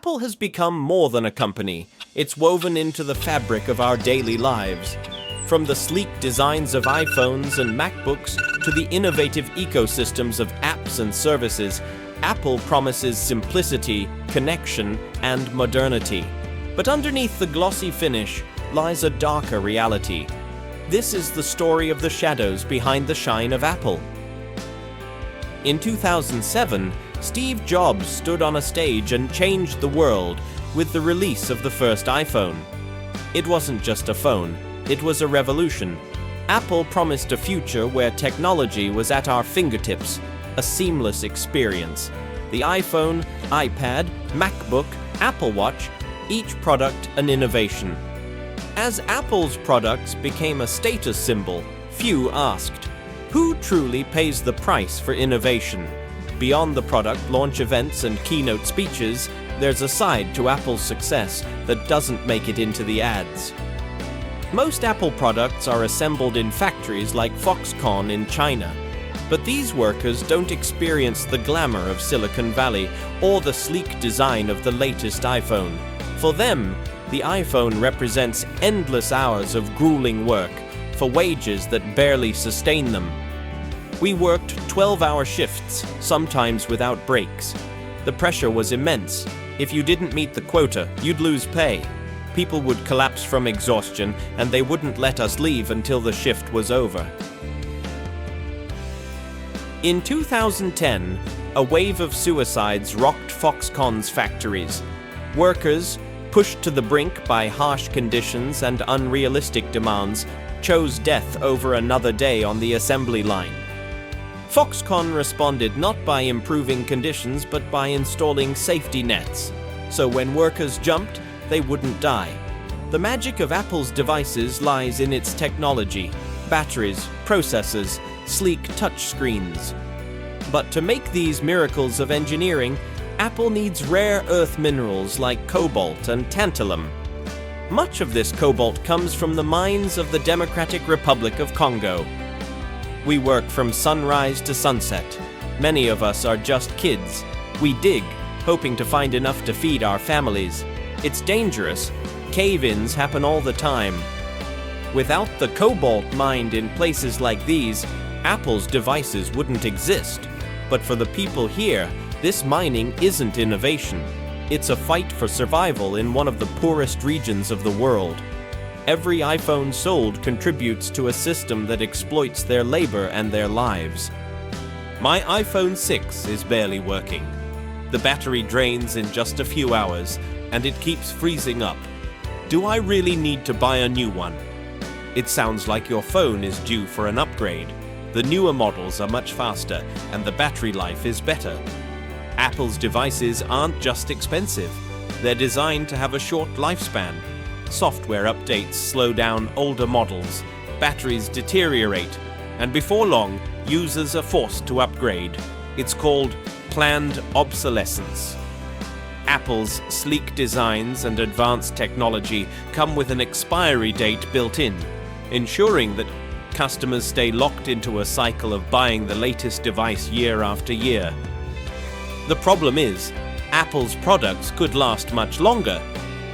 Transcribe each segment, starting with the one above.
Apple has become more than a company. It's woven into the fabric of our daily lives. From the sleek designs of iPhones and MacBooks to the innovative ecosystems of apps and services, Apple promises simplicity, connection, and modernity. But underneath the glossy finish lies a darker reality. This is the story of the shadows behind the shine of Apple. In 2007, Steve Jobs stood on a stage and changed the world with the release of the first iPhone. It wasn't just a phone, it was a revolution. Apple promised a future where technology was at our fingertips, a seamless experience. The iPhone, iPad, MacBook, Apple Watch, each product an innovation. As Apple's products became a status symbol, few asked, who truly pays the price for innovation? Beyond the product launch events and keynote speeches, there's a side to Apple's success that doesn't make it into the ads. Most Apple products are assembled in factories like Foxconn in China, but these workers don't experience the glamour of Silicon Valley or the sleek design of the latest iPhone. For them, the iPhone represents endless hours of grueling work for wages that barely sustain them. We worked 12-hour shifts, sometimes without breaks. The pressure was immense. If you didn't meet the quota, you'd lose pay. People would collapse from exhaustion, and they wouldn't let us leave until the shift was over. In 2010, a wave of suicides rocked Foxconn's factories. Workers, pushed to the brink by harsh conditions and unrealistic demands, chose death over another day on the assembly line. Foxconn responded not by improving conditions but by installing safety nets, so when workers jumped, they wouldn't die. The magic of Apple's devices lies in its technology: batteries, processors, sleek touchscreens. But to make these miracles of engineering, Apple needs rare earth minerals like cobalt and tantalum. Much of this cobalt comes from the mines of the Democratic Republic of Congo. We work from sunrise to sunset. Many of us are just kids. We dig, hoping to find enough to feed our families. It's dangerous. Cave-ins happen all the time. Without the cobalt mined in places like these, Apple's devices wouldn't exist. But for the people here, this mining isn't innovation. It's a fight for survival in one of the poorest regions of the world. Every iPhone sold contributes to a system that exploits their labor and their lives. My iPhone 6 is barely working. The battery drains in just a few hours, and it keeps freezing up. Do I really need to buy a new one? It sounds like your phone is due for an upgrade. The newer models are much faster, and the battery life is better. Apple's devices aren't just expensive. They're designed to have a short lifespan. Software updates slow down older models, batteries deteriorate, and before long, users are forced to upgrade. It's called planned obsolescence. Apple's sleek designs and advanced technology come with an expiry date built in, ensuring that customers stay locked into a cycle of buying the latest device year after year. The problem is, Apple's products could last much longer,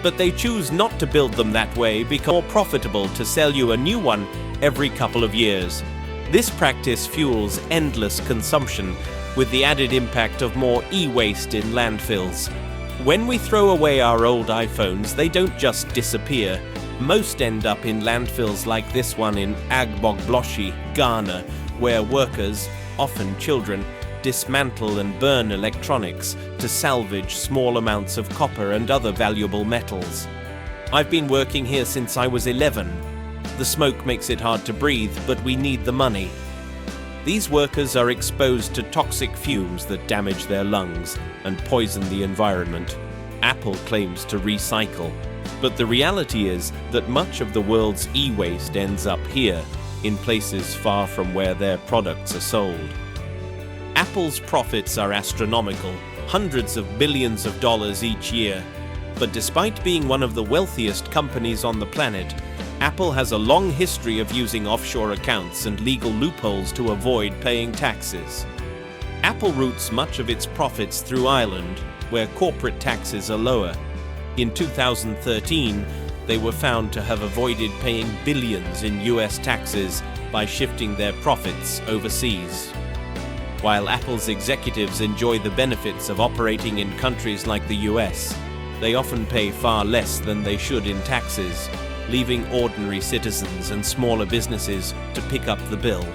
but they choose not to build them that way because it's more profitable to sell you a new one every couple of years. This practice fuels endless consumption, with the added impact of more e-waste in landfills. When we throw away our old iPhones, they don't just disappear. Most end up in landfills like this one in Agbogbloshie, Ghana, where workers, often children, dismantle and burn electronics to salvage small amounts of copper and other valuable metals. I've been working here since I was 11. The smoke makes it hard to breathe, but we need the money. These workers are exposed to toxic fumes that damage their lungs and poison the environment. Apple claims to recycle, but the reality is that much of the world's e-waste ends up here, in places far from where their products are sold. Apple's profits are astronomical, hundreds of billions of dollars each year. But despite being one of the wealthiest companies on the planet, Apple has a long history of using offshore accounts and legal loopholes to avoid paying taxes. Apple routes much of its profits through Ireland, where corporate taxes are lower. In 2013, they were found to have avoided paying billions in US taxes by shifting their profits overseas. While Apple's executives enjoy the benefits of operating in countries like the US, they often pay far less than they should in taxes, leaving ordinary citizens and smaller businesses to pick up the bill.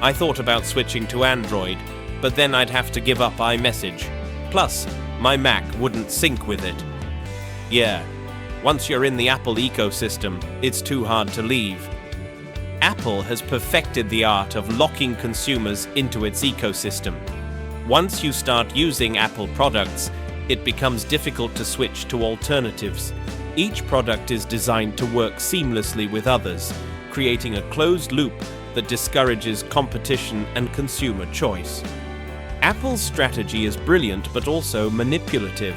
I thought about switching to Android, but then I'd have to give up iMessage. Plus, my Mac wouldn't sync with it. Yeah, once you're in the Apple ecosystem, it's too hard to leave. Apple has perfected the art of locking consumers into its ecosystem. Once you start using Apple products, it becomes difficult to switch to alternatives. Each product is designed to work seamlessly with others, creating a closed loop that discourages competition and consumer choice. Apple's strategy is brilliant but also manipulative.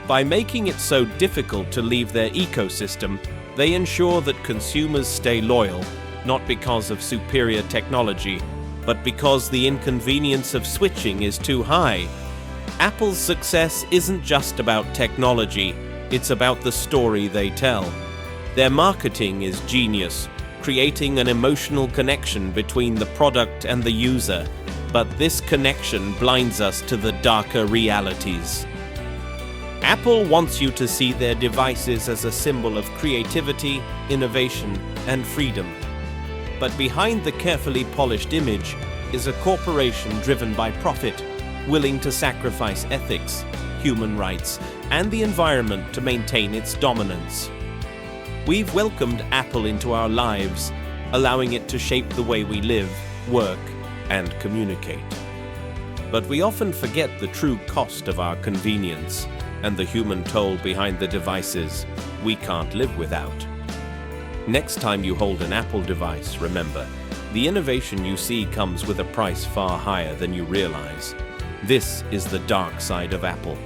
By making it so difficult to leave their ecosystem, they ensure that consumers stay loyal, not because of superior technology, but because the inconvenience of switching is too high. Apple's success isn't just about technology, it's about the story they tell. Their marketing is genius, creating an emotional connection between the product and the user, but this connection blinds us to the darker realities. Apple wants you to see their devices as a symbol of creativity, innovation, and freedom. But behind the carefully polished image is a corporation driven by profit, willing to sacrifice ethics, human rights, and the environment to maintain its dominance. We've welcomed Apple into our lives, allowing it to shape the way we live, work, and communicate. But we often forget the true cost of our convenience and the human toll behind the devices we can't live without. Next time you hold an Apple device, remember, the innovation you see comes with a price far higher than you realize. This is the dark side of Apple.